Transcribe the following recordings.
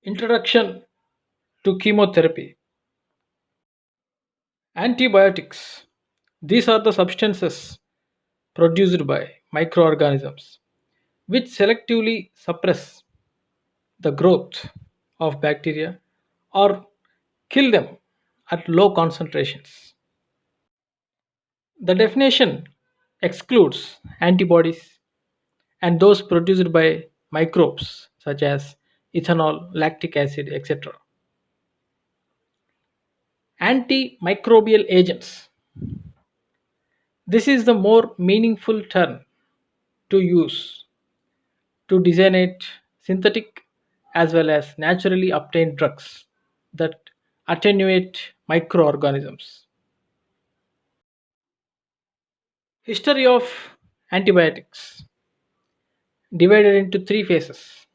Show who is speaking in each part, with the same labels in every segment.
Speaker 1: Introduction to chemotherapy. Antibiotics. These are the substances produced by microorganisms which selectively suppress the growth of bacteria or kill them at low concentrations. The definition excludes antibodies and those produced by microbes such as ethanol, lactic acid, etc. Antimicrobial agents. This is the more meaningful term to use to designate synthetic as well as naturally obtained drugs that attenuate microorganisms. History of antibiotics divided into three phases.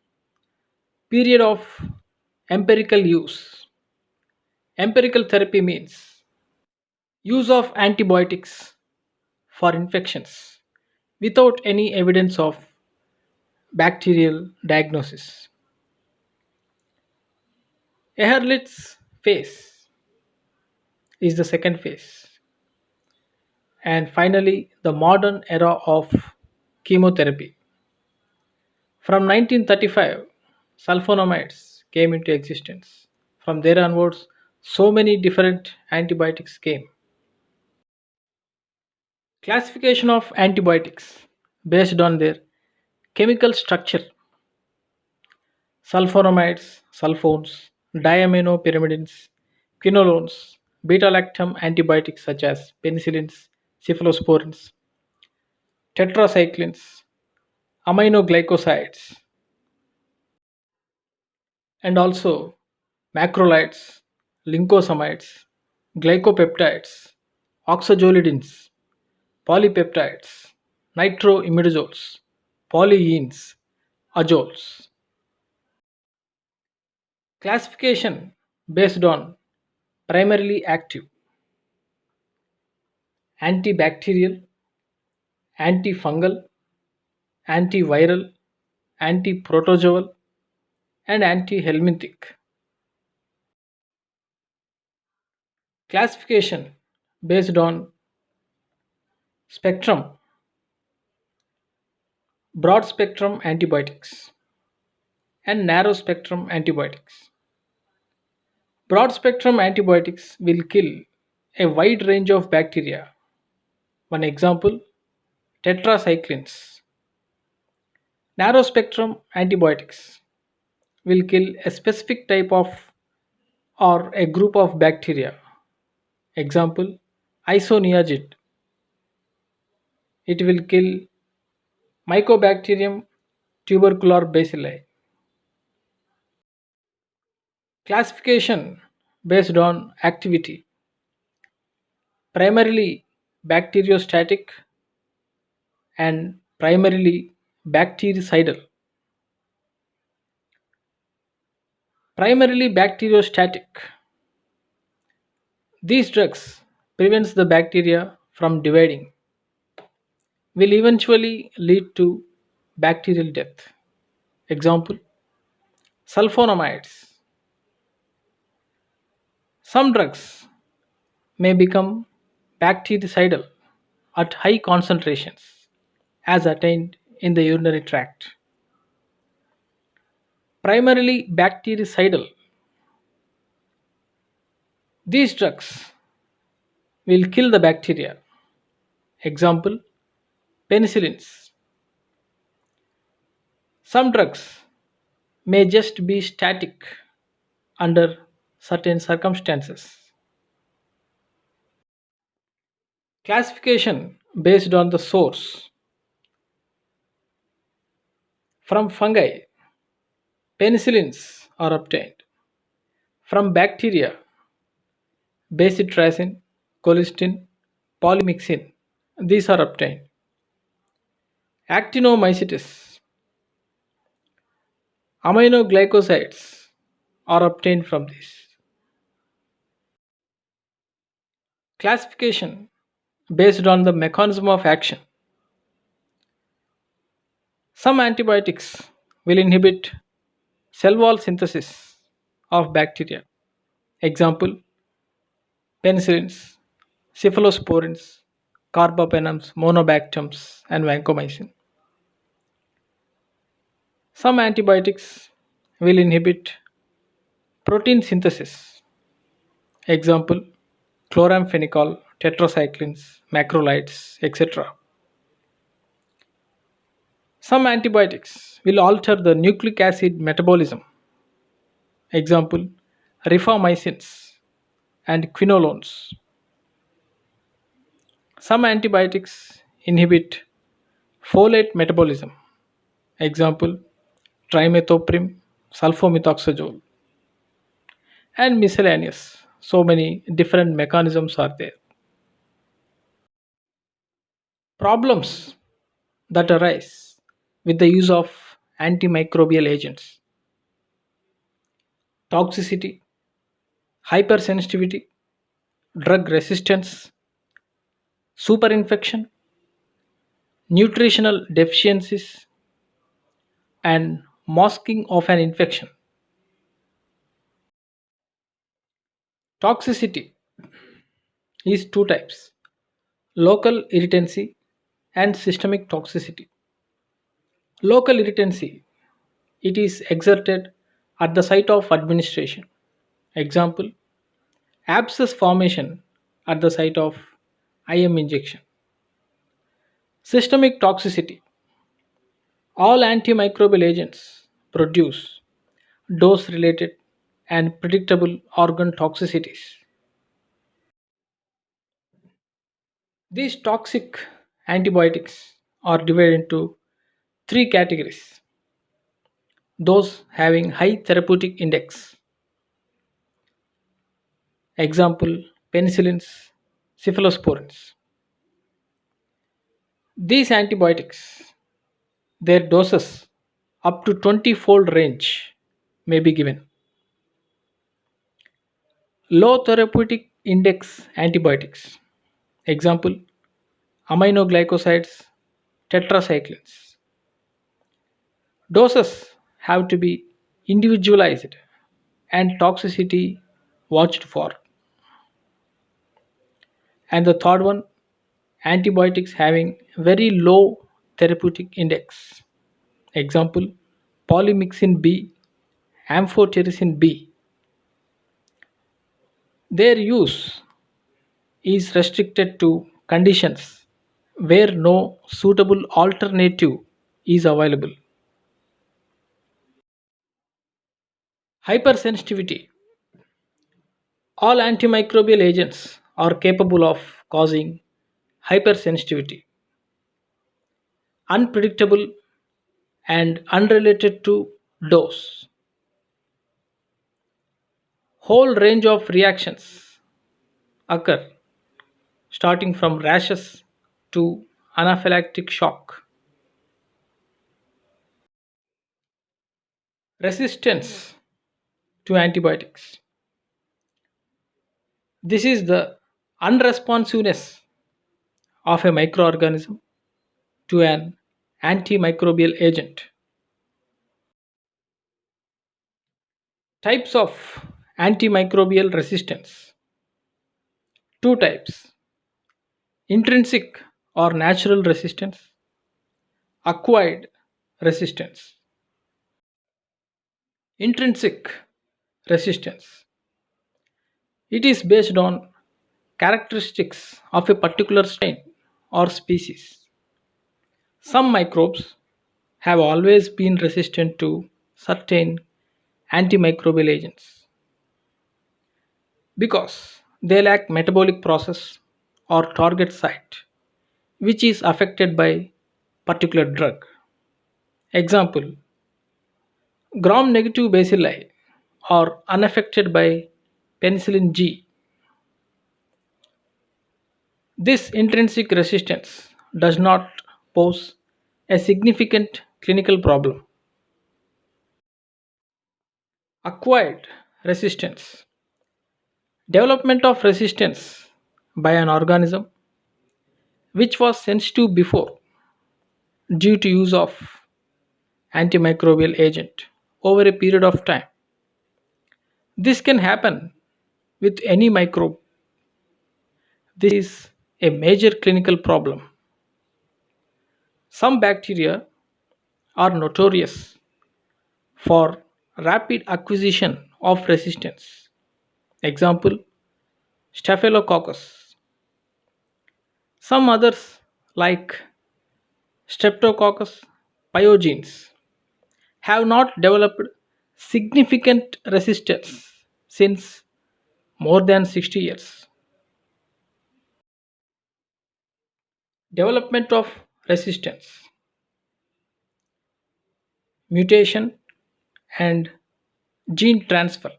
Speaker 1: Period of empirical use. Empirical therapy means use of antibiotics for infections without any evidence of bacterial diagnosis. Ehrlich's phase is the second phase. And finally, the modern era of chemotherapy. From 1935, sulfonamides came into existence. From there onwards, so many different antibiotics came. Classification of antibiotics based on their chemical structure: sulfonamides, sulfones, diaminopyrimidines, quinolones, beta lactam antibiotics such as penicillins, cephalosporins, tetracyclines, aminoglycosides, and also macrolides, lincosamides, glycopeptides, oxazolidins, polypeptides, nitroimidazoles, polyenes, azoles. Classification based on primarily active: antibacterial, antifungal, antiviral, antiprotozoal, and antihelminthic. Classification based on spectrum: broad spectrum antibiotics and narrow spectrum antibiotics. Broad spectrum antibiotics will kill a wide range of bacteria. One example: tetracyclines. Narrow spectrum antibiotics will kill a specific type of or a group of bacteria. Example: isoniazid. It will kill Mycobacterium tubercular bacilli. Classification based on activity: primarily bacteriostatic and primarily bactericidal. Primarily bacteriostatic. These drugs prevents the bacteria from dividing, will eventually lead to bacterial death. Example: sulfonamides. Some drugs may become bactericidal at high concentrations as attained in the urinary tract. Primarily bactericidal. These drugs will kill the bacteria. Example: penicillins. Some drugs may just be static under certain circumstances. Classification based on the source: from fungi, penicillins are obtained; from bacteria, bacitracin, colistin, polymyxin, these are obtained. Actinomycetes, aminoglycosides are obtained from this. Classification based on the mechanism of action: some antibiotics will inhibit cell wall synthesis of bacteria. Example: penicillins, cephalosporins, carbapenems, monobactums, and vancomycin. Some antibiotics will inhibit protein synthesis. Example: chloramphenicol, tetracyclines, macrolides, etc. Some antibiotics will alter the nucleic acid metabolism. Example: rifamycins and quinolones. Some antibiotics inhibit folate metabolism. Example: trimethoprim, sulfomethoxazole, and miscellaneous. So many different mechanisms are there. Problems that arise with the use of antimicrobial agents: toxicity, hypersensitivity, drug resistance, superinfection, nutritional deficiencies, and masking of an infection. Toxicity is two types: local irritancy and systemic toxicity. Local irritancy, it is exerted at the site of administration. Example: abscess formation at the site of IM injection. Systemic toxicity, all antimicrobial agents produce dose related and predictable organ toxicities. These toxic antibiotics are divided into three categories: those having high therapeutic index, example penicillins, cephalosporins. These antibiotics, their doses up to 20-fold range may be given. Low therapeutic index antibiotics, example aminoglycosides, tetracyclines. Doses have to be individualized and toxicity watched for. And the third one, antibiotics having very low therapeutic index. Example, polymyxin B, amphotericin B. Their use is restricted to conditions where no suitable alternative is available. Hypersensitivity. All antimicrobial agents are capable of causing hypersensitivity, unpredictable and unrelated to dose. Whole range of reactions occur, starting from rashes to anaphylactic shock. Resistance to antibiotics. This is the unresponsiveness of a microorganism to an antimicrobial agent. Types of antimicrobial resistance: two types: intrinsic or natural resistance, acquired resistance. Intrinsic resistance, it is based on characteristics of a particular strain or species. Some microbes have always been resistant to certain antimicrobial agents because they lack metabolic process or target site which is affected by particular drug. Example, gram negative bacilli are unaffected by penicillin G. This intrinsic resistance does not pose a significant clinical problem. Acquired resistance, development of resistance by an organism which was sensitive before due to use of antimicrobial agent over a period of time. This can happen with any microbe. This is a major clinical problem. Some bacteria are notorious for rapid acquisition of resistance. Example, Staphylococcus. Some others, like Streptococcus pyogenes, have not developed significant resistance since more than 60 years. Development of resistance, mutation, and gene transfer.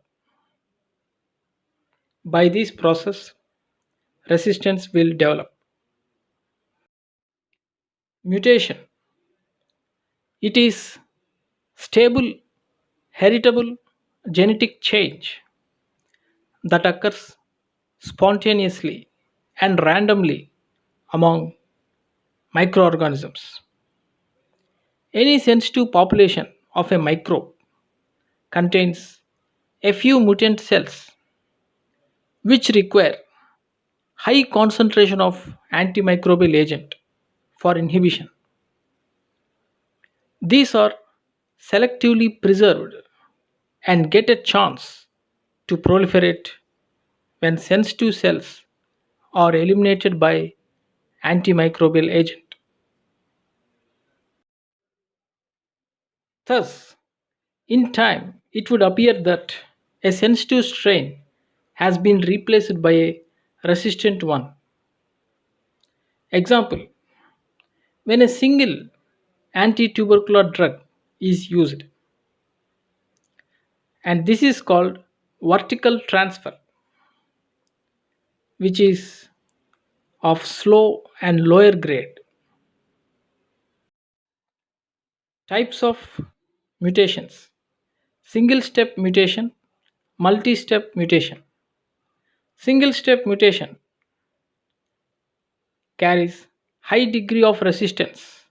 Speaker 1: By this process, resistance will develop. Mutation, it is stable, heritable genetic change that occurs spontaneously and randomly among microorganisms. Any sensitive population of a microbe contains a few mutant cells which require high concentration of antimicrobial agent for inhibition. These are selectively preserved and get a chance to proliferate when sensitive cells are eliminated by antimicrobial agent. Thus, in time, it would appear that a sensitive strain has been replaced by a resistant one. Example, when a single anti-tubercular drug is used, and this is called vertical transfer, which is of slow and lower grade. Types of mutations: single step mutation, multi step mutation. Single step mutation carries high degree of resistance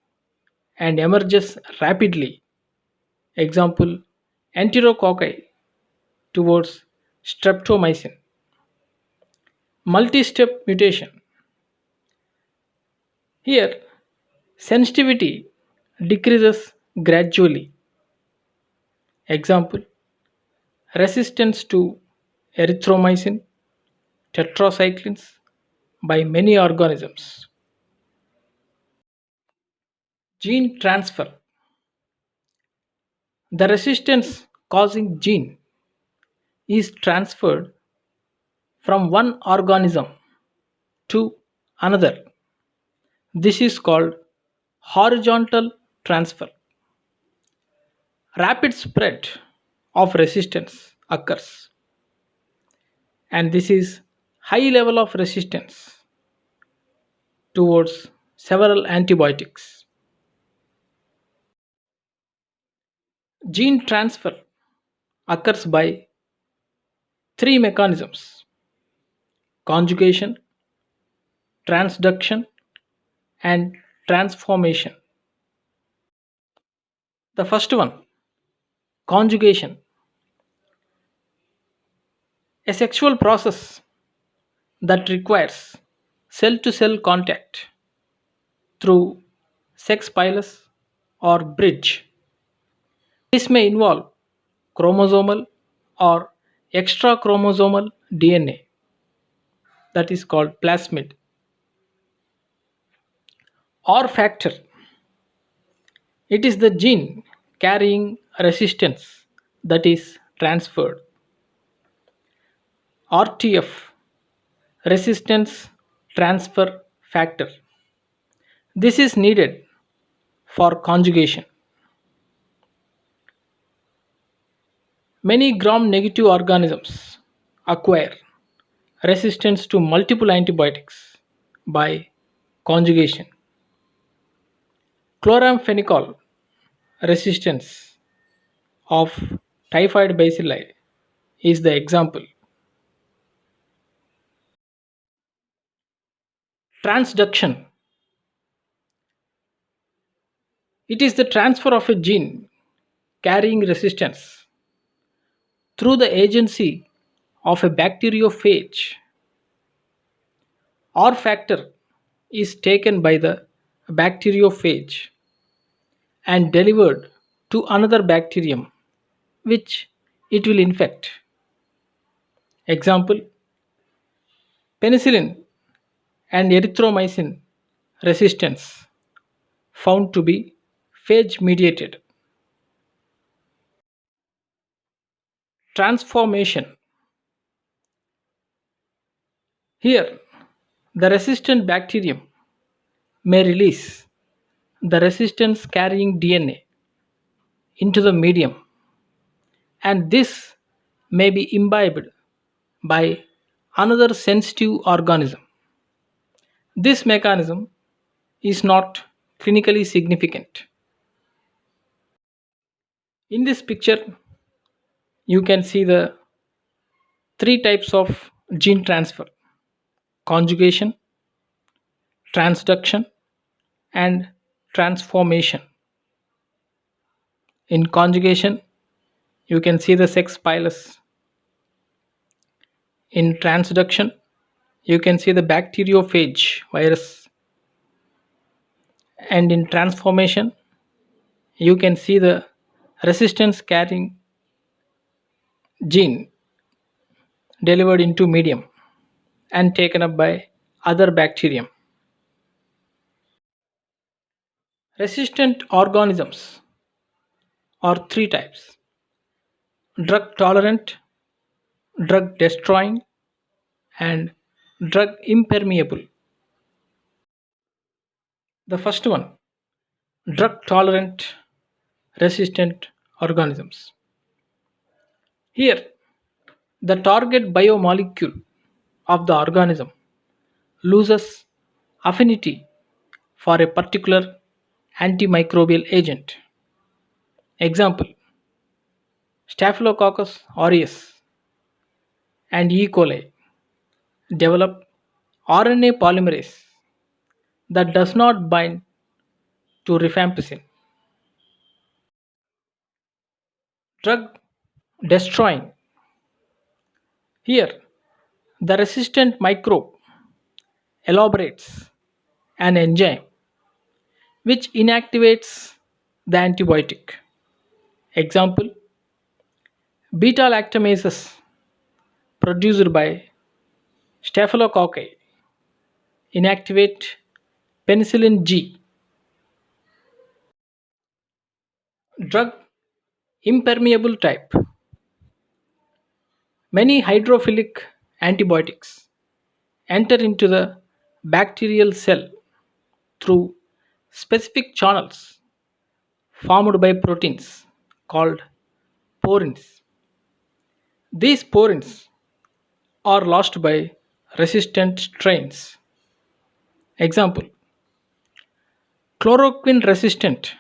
Speaker 1: and emerges rapidly. Example, enterococci towards streptomycin. Multi step mutation. Here, sensitivity decreases gradually. Example, resistance to erythromycin tetracyclines by many organisms. Gene transfer. The resistance causing gene is transferred from one organism to another. This is called horizontal transfer. Rapid spread of resistance occurs, and this is high level of resistance towards several antibiotics. Gene transfer occurs by three mechanisms: conjugation, transduction, and transformation. The first one, conjugation, a sexual process that requires cell to cell contact through sex pilus or bridge. This may involve chromosomal or extra chromosomal DNA, that is called plasmid, or factor. It is the gene carrying resistance that is transferred. RTF, resistance transfer factor. This is needed for conjugation. Many gram negative organisms acquire resistance to multiple antibiotics by conjugation. Chloramphenicol resistance of typhoid bacilli is the example. Transduction, it is the transfer of a gene carrying resistance through the agency of a bacteriophage or factor is taken by the bacteriophage and delivered to another bacterium which it will infect. Example: penicillin and erythromycin resistance found to be phage mediated. Transformation. Here, the resistant bacterium may release the resistance carrying DNA into the medium, and this may be imbibed by another sensitive organism. This mechanism is not clinically significant. In this picture, you can see the three types of gene transfer: conjugation, transduction, and transformation. In conjugation, you can see the sex pilus. In transduction, you can see the bacteriophage virus. And in transformation, you can see the resistance carrying gene delivered into medium and taken up by other bacterium. Resistant organisms are three types: drug tolerant, drug destroying, and drug impermeable. The first one, drug tolerant resistant organisms. Here, the target biomolecule of the organism loses affinity for a particular antimicrobial agent. Example: Staphylococcus aureus and E. coli develop RNA polymerase that does not bind to rifampicin. Drug destroying. Here, the resistant microbe elaborates an enzyme which inactivates the antibiotic. Example: beta lactamases produced by Staphylococci inactivate penicillin G. Drug impermeable type. Many hydrophilic antibiotics enter into the bacterial cell through specific channels formed by proteins called porins. These porins are lost by resistant strains. Example: chloroquine resistant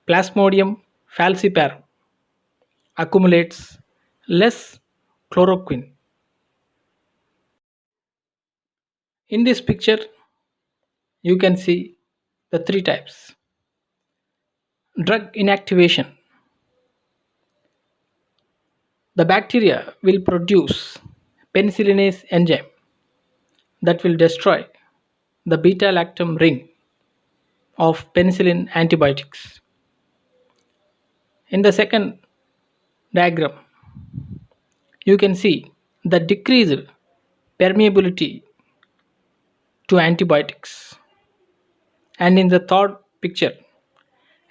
Speaker 1: Plasmodium falciparum accumulates less chloroquine. In this picture, you can see the three types. Drug inactivation. The bacteria will produce penicillinase enzyme that will destroy the beta lactam ring of penicillin antibiotics. In the second diagram, you can see the decreased permeability to antibiotics. And in the third picture,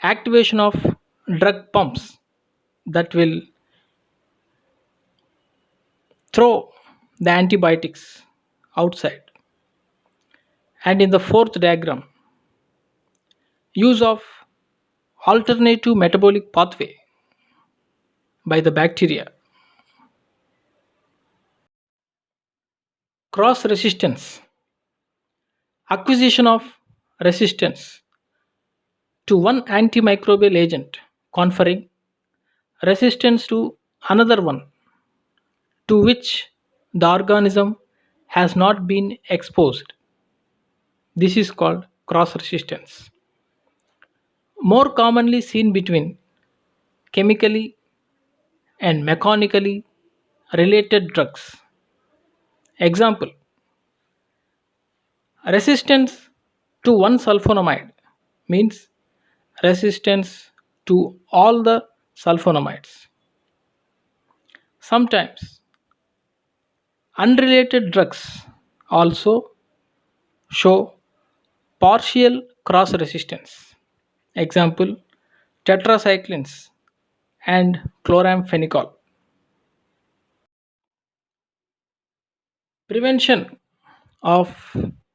Speaker 1: activation of drug pumps that will throw the antibiotics outside. And in the fourth diagram, use of alternative metabolic pathway by the bacteria. Cross resistance. Acquisition of resistance to one antimicrobial agent conferring resistance to another one to which the organism has not been exposed. This is called cross resistance. More commonly seen between chemically and mechanically related drugs. Example: resistance to one sulfonamide means resistance to all the sulfonamides. Sometimes unrelated drugs also show partial cross resistance. Example: tetracyclines and chloramphenicol. Prevention of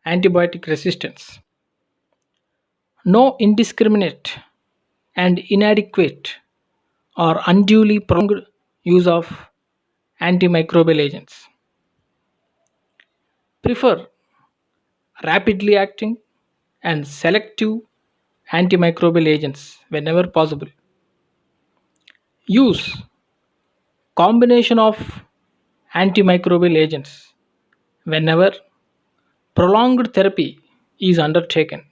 Speaker 1: antibiotic resistance. No indiscriminate and inadequate or unduly prolonged use of antimicrobial agents. Prefer rapidly acting and selective antimicrobial agents whenever possible. Use combination of antimicrobial agents whenever prolonged therapy is undertaken.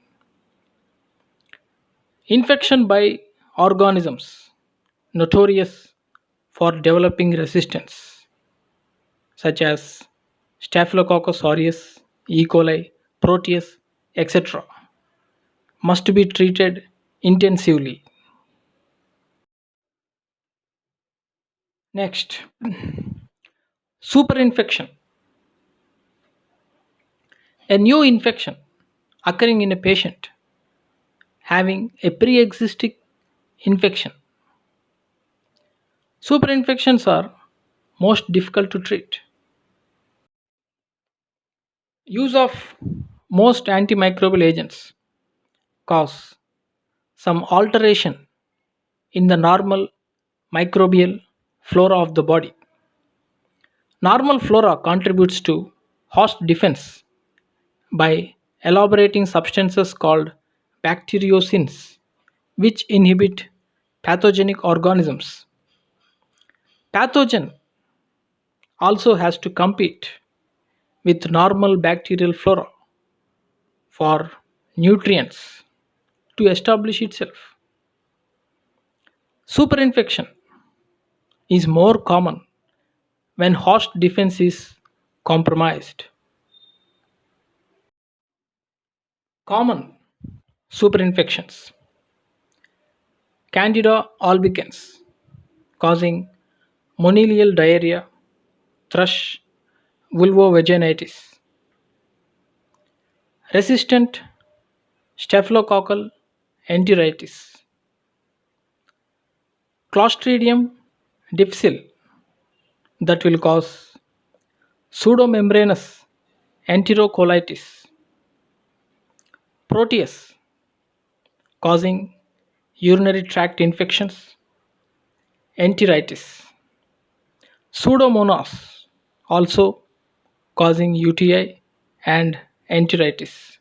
Speaker 1: Infection by organisms notorious for developing resistance, such as Staphylococcus aureus, E. coli, Proteus, etc., must be treated intensively. Next, superinfection. A new infection occurring in a patient having a pre existing infection. Superinfections are most difficult to treat. Use of most antimicrobial agents cause some alteration in the normal microbial flora of the body. Normal flora contributes to host defense by elaborating substances called bacteriocins, which inhibit pathogenic organisms. Pathogen also has to compete with normal bacterial flora for nutrients to establish itself. Superinfection is more common when host defense is compromised. Common superinfections: Candida albicans causing monilial diarrhea, thrush, vulvovaginitis; resistant staphylococcal enteritis; Clostridium difficile that will cause pseudomembranous enterocolitis; Proteus causing urinary tract infections, enteritis; Pseudomonas also causing UTI and enteritis.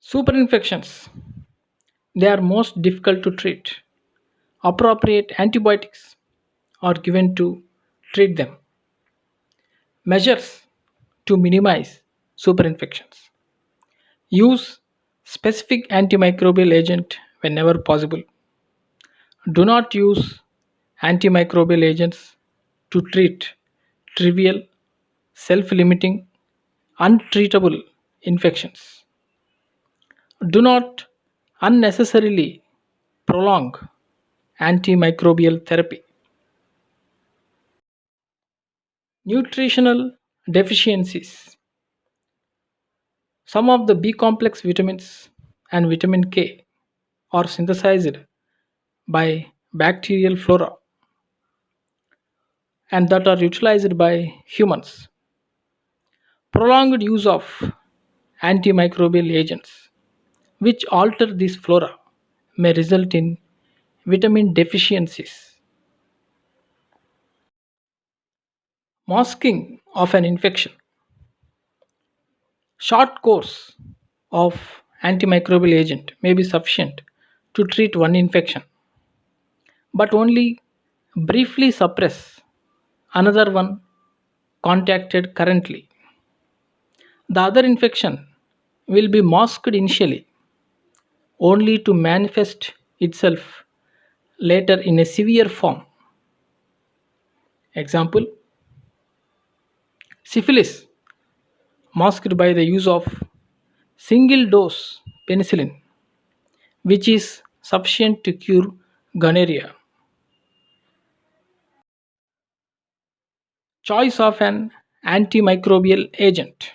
Speaker 1: Superinfections, they are most difficult to treat. Appropriate antibiotics are given to treat them. Measures to minimize superinfections: use specific antimicrobial agent whenever possible. Do not use antimicrobial agents to treat trivial, self limiting, untreatable infections. Do not unnecessarily prolong antimicrobial therapy. Nutritional deficiencies. Some of the B complex vitamins and vitamin K are synthesized by bacterial flora and that are utilized by humans. Prolonged use of antimicrobial agents which alter this flora may result in vitamin deficiencies. Masking of an infection. Short course of antimicrobial agent may be sufficient to treat one infection, but only briefly suppress another one contacted currently. The other infection will be masked initially only to manifest itself later in a severe form. Example: syphilis, masked by the use of single dose penicillin, which is sufficient to cure gonorrhea. Choice of an antimicrobial agent.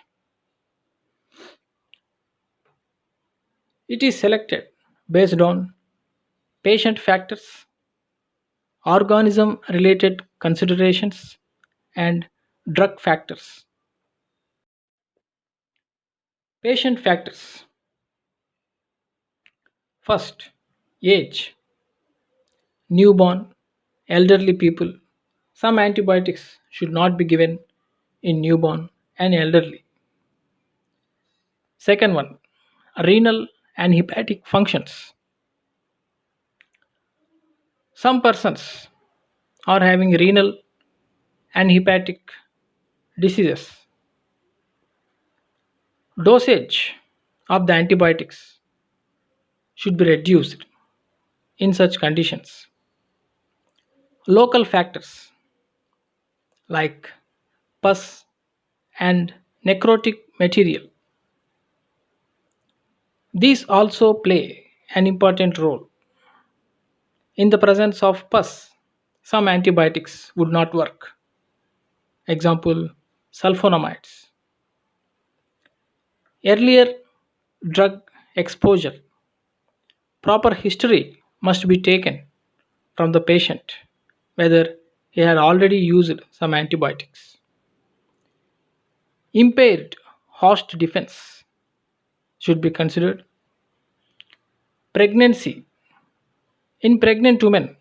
Speaker 1: It is selected based on patient factors, organism related considerations, and drug factors. Patient factors. First, age, newborn, elderly people. Some antibiotics should not be given in newborn and elderly. Second one, renal and hepatic functions. Some persons are having renal and hepatic diseases. Dosage of the antibiotics should be reduced in such conditions. Local factors like pus and necrotic material. These also play an important role. In the presence of pus, some antibiotics would not work. Example: sulfonamides. Earlier drug exposure. Proper history must be taken from the patient whether he had already used some antibiotics. Impaired host defense should be considered. Pregnancy. In pregnant women,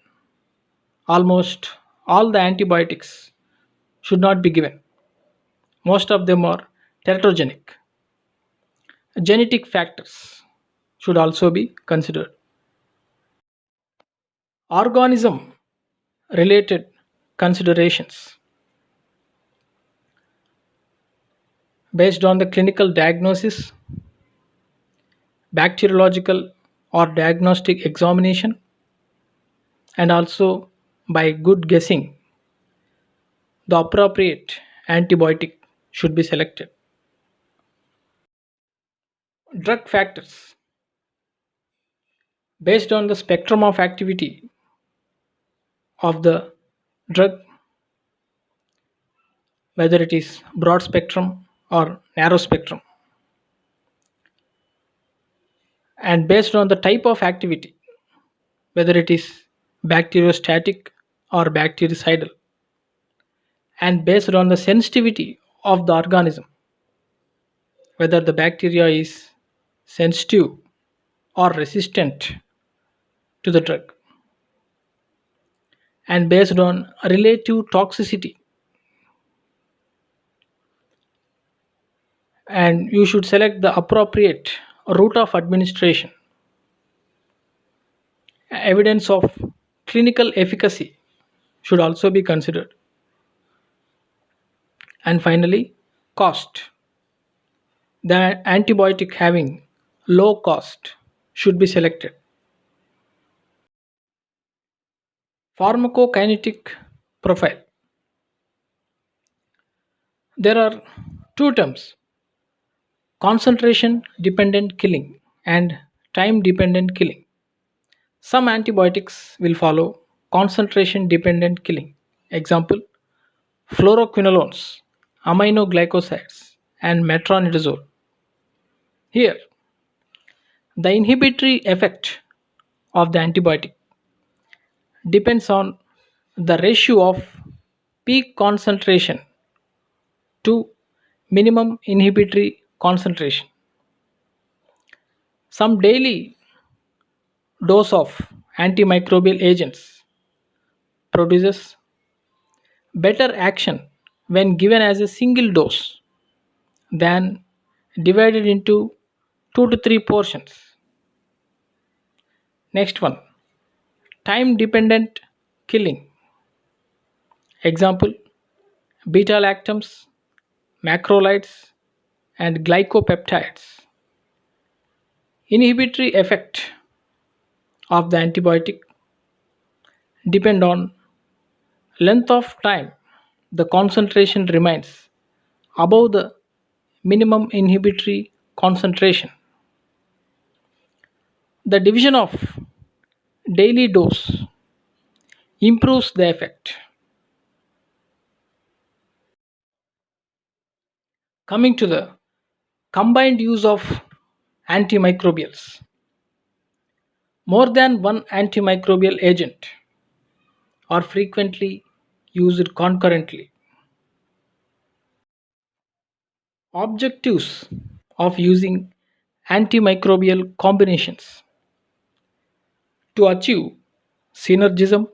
Speaker 1: almost all the antibiotics should not be given. Most of them are teratogenic. Genetic factors should also be considered. Organism related considerations. Based on the clinical diagnosis, bacteriological or diagnostic examination, and also by good guessing, the appropriate antibiotic should be selected. Drug factors. Based on the spectrum of activity of the drug, whether it is broad spectrum or narrow spectrum, and based on the type of activity, whether it is bacteriostatic or bactericidal, and based on the sensitivity of the organism, whether the bacteria is sensitive or resistant to the drug, and based on relative toxicity, and you should select the appropriate route of administration. Evidence of clinical efficacy should also be considered. And finally, cost. The antibiotic having low cost should be selected. Pharmacokinetic profile. There are two terms: concentration dependent killing and time dependent killing. Some antibiotics will follow concentration dependent killing. Example: fluoroquinolones, aminoglycosides, and metronidazole. Here, the inhibitory effect of the antibiotic depends on the ratio of peak concentration to minimum inhibitory concentration. Some daily dose of antimicrobial agents produces better action when given as a single dose than divided into 2 to 3 portions. Next one, time dependent killing. Example: beta lactams, macrolides, and glycopeptides. Inhibitory effect of the antibiotic depend on length of time the concentration remains above the minimum inhibitory concentration. The division of daily dose improves the effect. Coming to the combined use of antimicrobials, more than one antimicrobial agent are frequently used concurrently. Objectives of using antimicrobial combinations: to achieve synergism,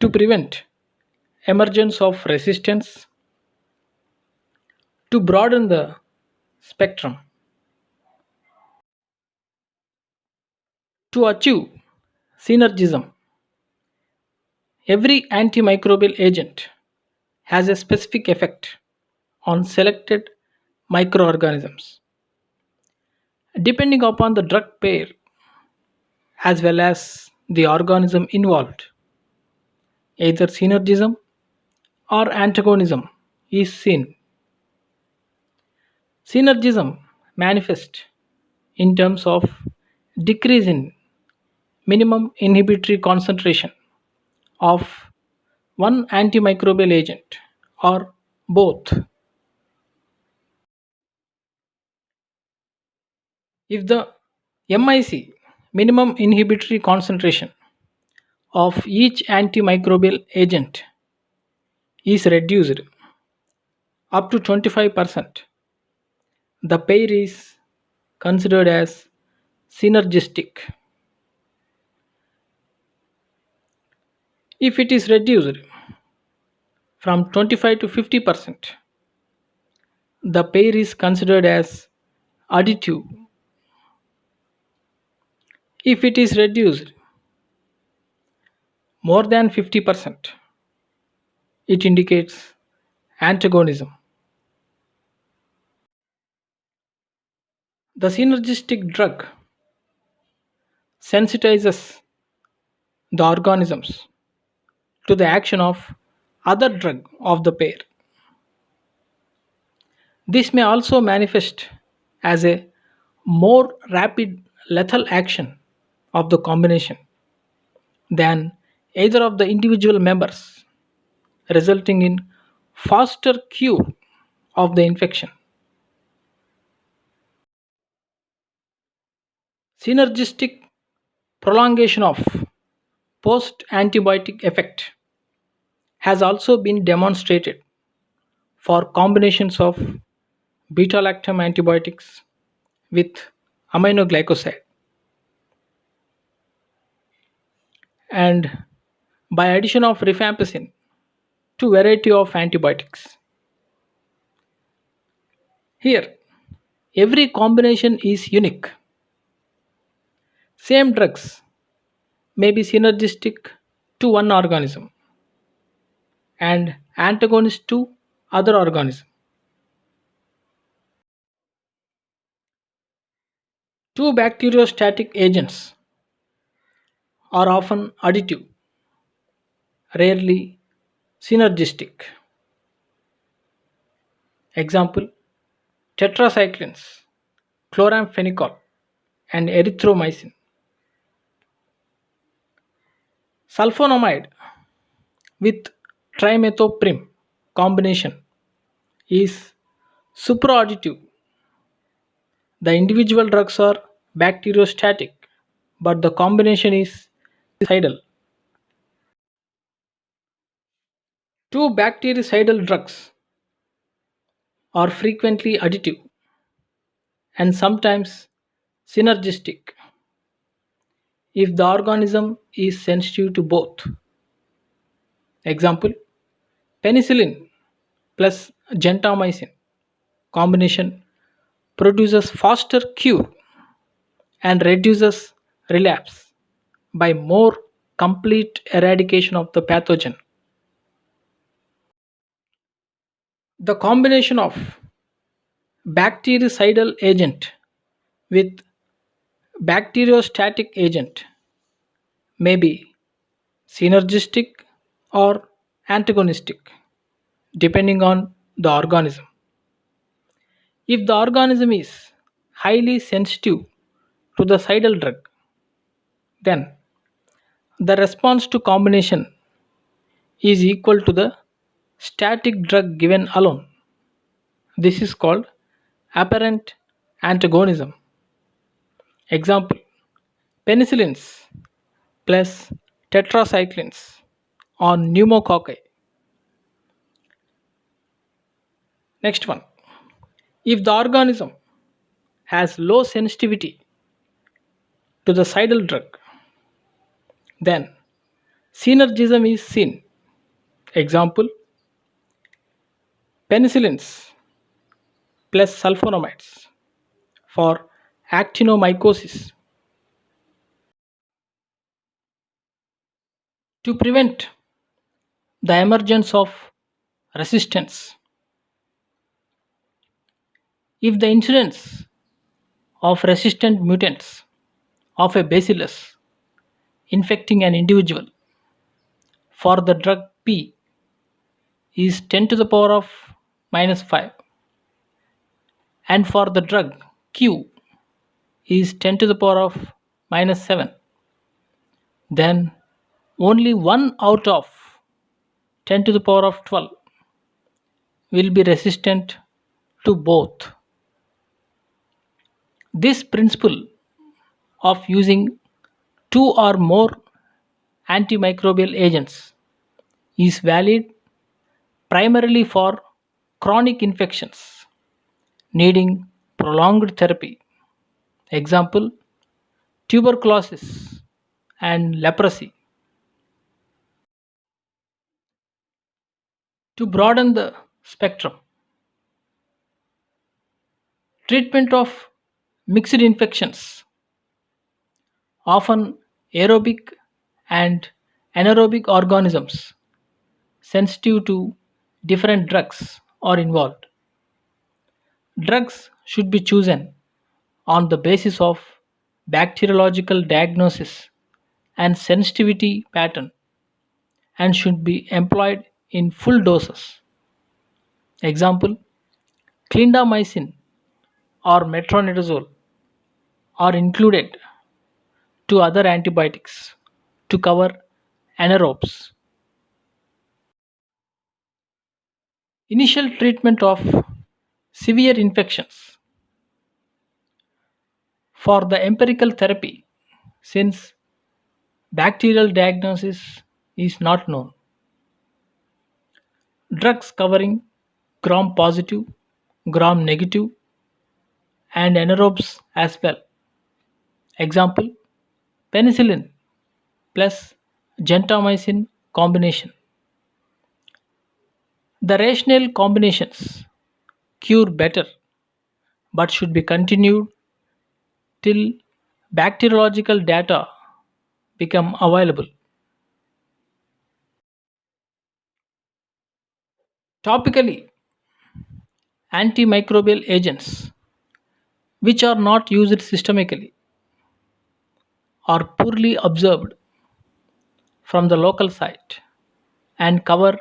Speaker 1: to prevent emergence of resistance, to broaden the spectrum. To achieve synergism, every antimicrobial agent has a specific effect on selected microorganisms depending upon the drug pair as well as the organism involved. Either synergism or antagonism is seen. Synergism manifests in terms of decrease in minimum inhibitory concentration of one antimicrobial agent or both. If the MIC, minimum inhibitory concentration, of each antimicrobial agent is reduced up to 25%, the pair is considered as synergistic. If it is reduced from 25 to 50%, the pair is considered as additive. If it is reduced more than 50%, it indicates antagonism. The synergistic drug sensitizes the organisms to the action of other drug of the pair. This may also manifest as a more rapid lethal action of the combination than either of the individual members, resulting in faster cure of the infection. Synergistic prolongation of post antibiotic effect has also been demonstrated for combinations of beta lactam antibiotics with aminoglycoside and by addition of rifampicin to variety of antibiotics. Here, every combination is unique. Same drugs may be synergistic to one organism and antagonist to other organism. Two bacteriostatic agents are often additive, rarely synergistic. Example: tetracyclines, chloramphenicol, and erythromycin. Sulfonamide with trimethoprim combination is supraadditive. The individual drugs are bacteriostatic, but the combination is bactericidal. Two bactericidal drugs are frequently additive and sometimes synergistic if the organism is sensitive to both. Example: penicillin plus gentamicin combination produces faster cure and reduces relapse by more complete eradication of the pathogen. The combination of bactericidal agent with bacteriostatic agent may be synergistic, or antagonistic, depending on the organism. If the organism is highly sensitive to the cidal drug, then the response to combination is equal to the static drug given alone. This is called apparent antagonism. Example: penicillins plus tetracyclines on pneumococci. Next one. If the organism has low sensitivity to the cidal drug, then synergism is seen. Example: penicillins plus sulfonamides for actinomycosis. To prevent the emergence of resistance, if the incidence of resistant mutants of a bacillus infecting an individual for the drug P is 10 to the power of minus 5, and for the drug Q is 10 to the power of minus 7, then only 1 out of 10 to the power of 12 will be resistant to both. This principle of using two or more antimicrobial agents is valid primarily for chronic infections needing prolonged therapy. Example: tuberculosis and leprosy. To broaden the spectrum, treatment of mixed infections, often aerobic and anaerobic organisms sensitive to different drugs, are involved. Drugs should be chosen on the basis of bacteriological diagnosis and sensitivity pattern, and should be employed in full doses. Example: clindamycin or metronidazole are included to other antibiotics to cover anaerobes. Initial treatment of severe infections. For the empirical therapy, since bacterial diagnosis is not known, drugs covering gram positive, gram negative, and anaerobes as well. Example: penicillin plus gentamicin combination. The rational combinations cure better but should be continued till bacteriological data become available. Topically, antimicrobial agents which are not used systemically are poorly observed from the local site and cover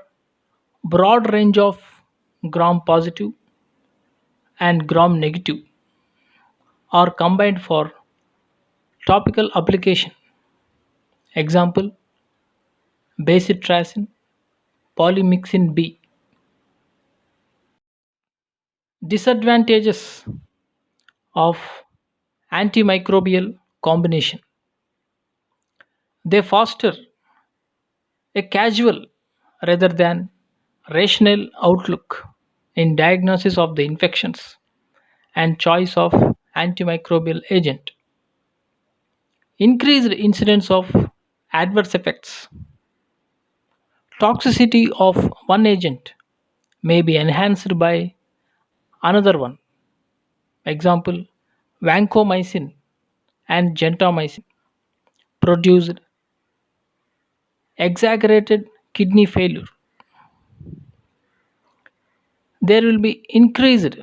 Speaker 1: broad range of gram positive and gram negative, are combined for topical application. Example: bacitracin, polymyxin B. Disadvantages of antimicrobial combination: they foster a casual rather than rational outlook in diagnosis of the infections and choice of antimicrobial agent. Increased incidence of adverse effects. Toxicity of one agent may be enhanced by another one. Example: vancomycin and gentamicin produced exaggerated kidney failure. There will be increased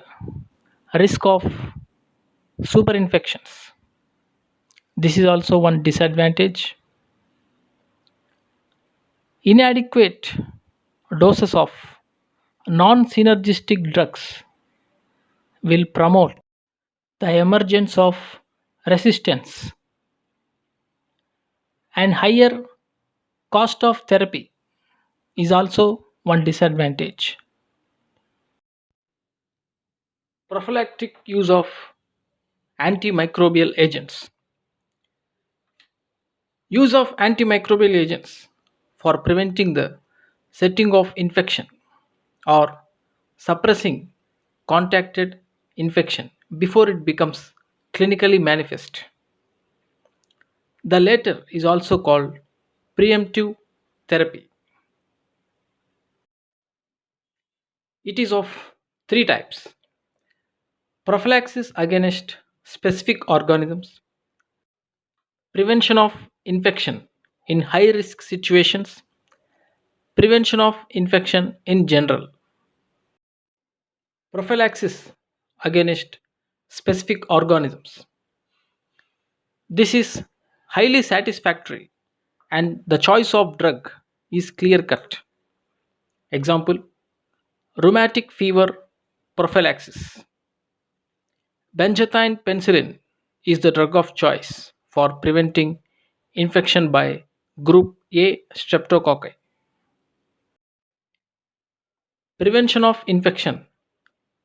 Speaker 1: risk of superinfections. This is also one disadvantage. Inadequate doses of non synergistic drugs will promote the emergence of resistance, and higher cost of therapy is also one disadvantage. Prophylactic use of antimicrobial agents. Use of antimicrobial agents for preventing the setting of infection or suppressing contacted infection before it becomes clinically manifest. The latter is also called preemptive therapy. It is of three types: prophylaxis against specific organisms, prevention of infection in high risk situations, prevention of infection in general. Prophylaxis against specific organisms. This is highly satisfactory and the choice of drug is clear cut. Example: rheumatic fever prophylaxis. Benzathine penicillin is the drug of choice for preventing infection by group A streptococci. Prevention of infection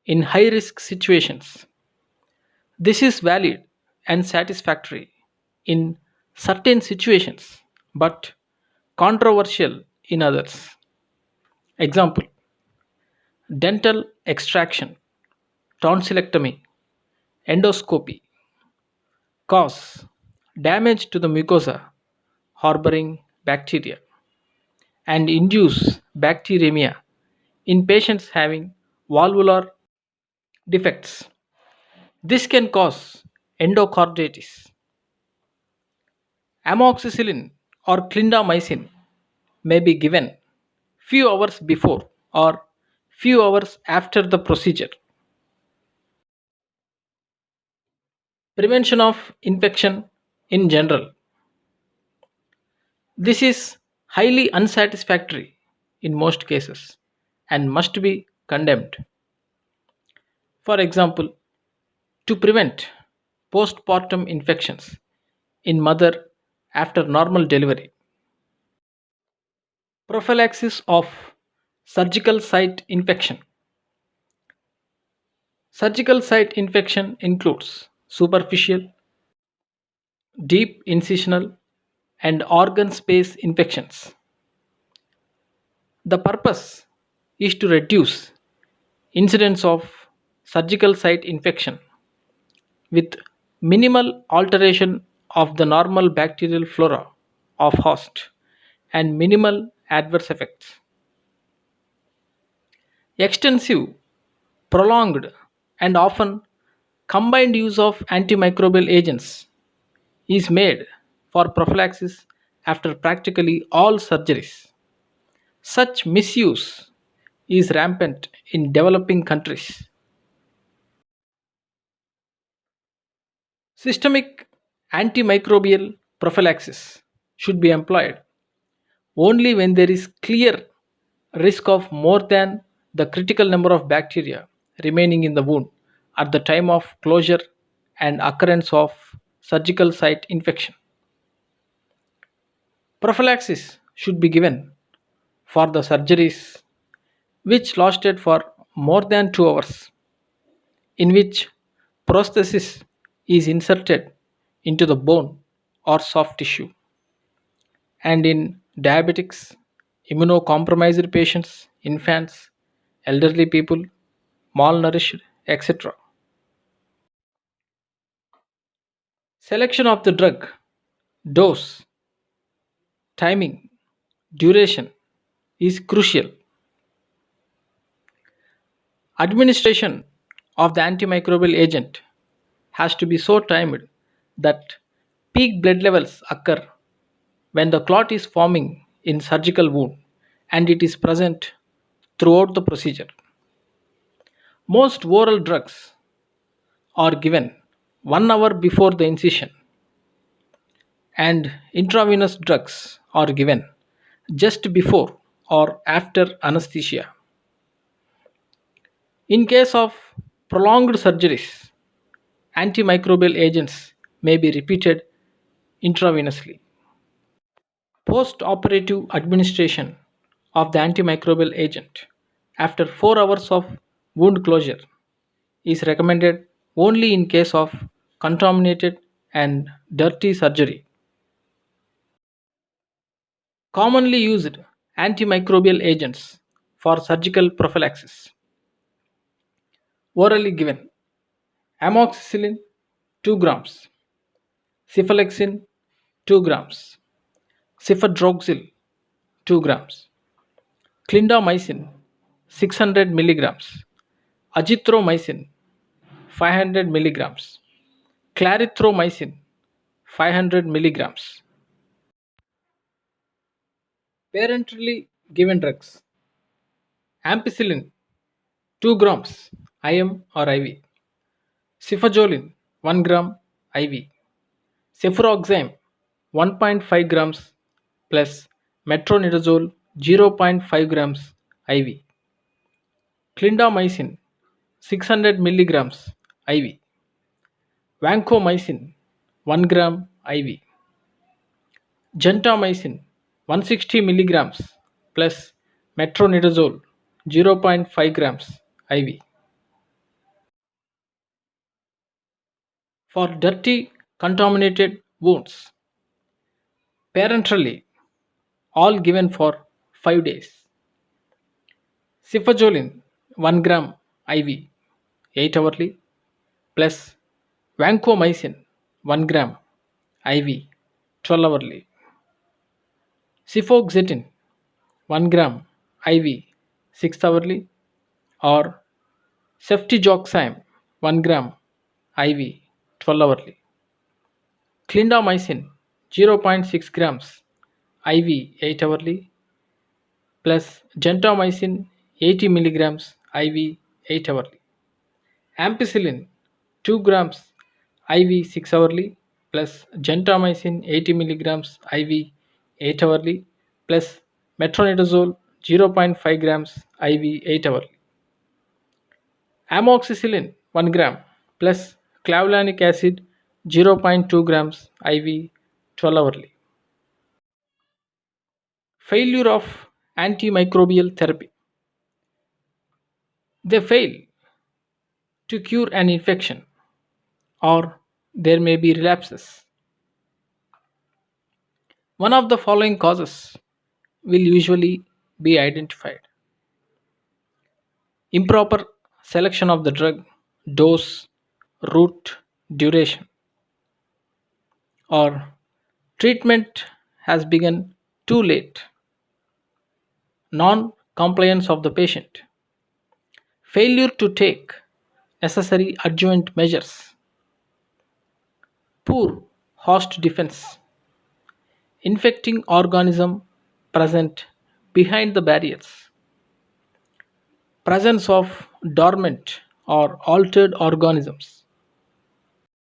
Speaker 1: in high risk situations. This is valid and satisfactory in certain situations but controversial in others. Example: dental extraction, tonsillectomy, endoscopy cause damage to the mucosa harboring bacteria and induce bacteremia in patients having valvular defects. This can cause endocarditis. Amoxicillin or clindamycin may be given few hours before or few hours after the procedure. Prevention of infection in general. This is highly unsatisfactory in most cases and must be condemned. For example, to prevent postpartum infections in mother after normal delivery. Prophylaxis of surgical site infection. Surgical site infection includes superficial, deep incisional, and organ space infections. The purpose is to reduce incidence of surgical site infection with minimal alteration of the normal bacterial flora of host and minimal adverse effects. Extensive, prolonged, and often combined use of antimicrobial agents is made for prophylaxis after practically all surgeries. Such misuse is rampant in developing countries. Systemic antimicrobial prophylaxis should be employed only when there is clear risk of more than the critical number of bacteria remaining in the wound at the time of closure and occurrence of surgical site infection. Prophylaxis should be given for the surgeries which lasted for more than 2 hours, in which prosthesis is inserted into the bone or soft tissue, and in diabetics, immunocompromised patients, infants, elderly people, malnourished, etc. Selection of the drug, dose, timing, duration is crucial. Administration of the antimicrobial agent has to be so timed that peak blood levels occur when the clot is forming in surgical wound and it is present throughout the procedure. Most oral drugs are given 1 hour before the incision and intravenous drugs are given just before or after anesthesia. In case of prolonged surgeries, antimicrobial agents may be repeated intravenously. Post operative administration of the antimicrobial agent after 4 hours of wound closure is recommended only in case of contaminated and dirty surgery. Commonly used antimicrobial agents for surgical prophylaxis. Orally given amoxicillin 2 grams, cephalexin 2 grams, cefadroxil 2 grams, clindamycin 600 milligrams, azithromycin 500 milligrams, clarithromycin 500 milligrams. Parenterally given drugs. Ampicillin 2 grams IM or IV. Cefajolin 1 gram IV. Cefuroxime 1.5 grams plus metronidazole 0.5 grams IV. Clindamycin 600 milligrams IV. Vancomycin 1 gram IV. Gentamicin 160 milligrams plus metronidazole 0.5 grams IV. For dirty contaminated wounds, parenterally, all given for 5 days. Cefajolin 1 gram IV 8 hourly plus vancomycin 1 gram IV 12 hourly. Cefoxitin 1 gram IV 6 hourly or ceftriaxone 1 gram IV 12 hourly. Clindamycin 0.6 grams IV 8 hourly plus gentamicin 80 milligrams IV 8 hourly. Ampicillin 2 grams IV 6 hourly plus gentamicin 80 milligrams IV 8 hourly plus metronidazole 0.5 grams IV 8 hourly. Amoxicillin 1 gram plus clavulanic acid 0.2 grams IV 12 hourly. Failure of antimicrobial therapy. They fail to cure an infection or there may be relapses. One of the following causes will usually be identified: improper selection of the drug, dose, route, duration, or treatment has begun too late, non compliance of the patient, failure to take necessary adjuvant measures, poor host defense, infecting organism present behind the barriers, presence of dormant or altered organisms,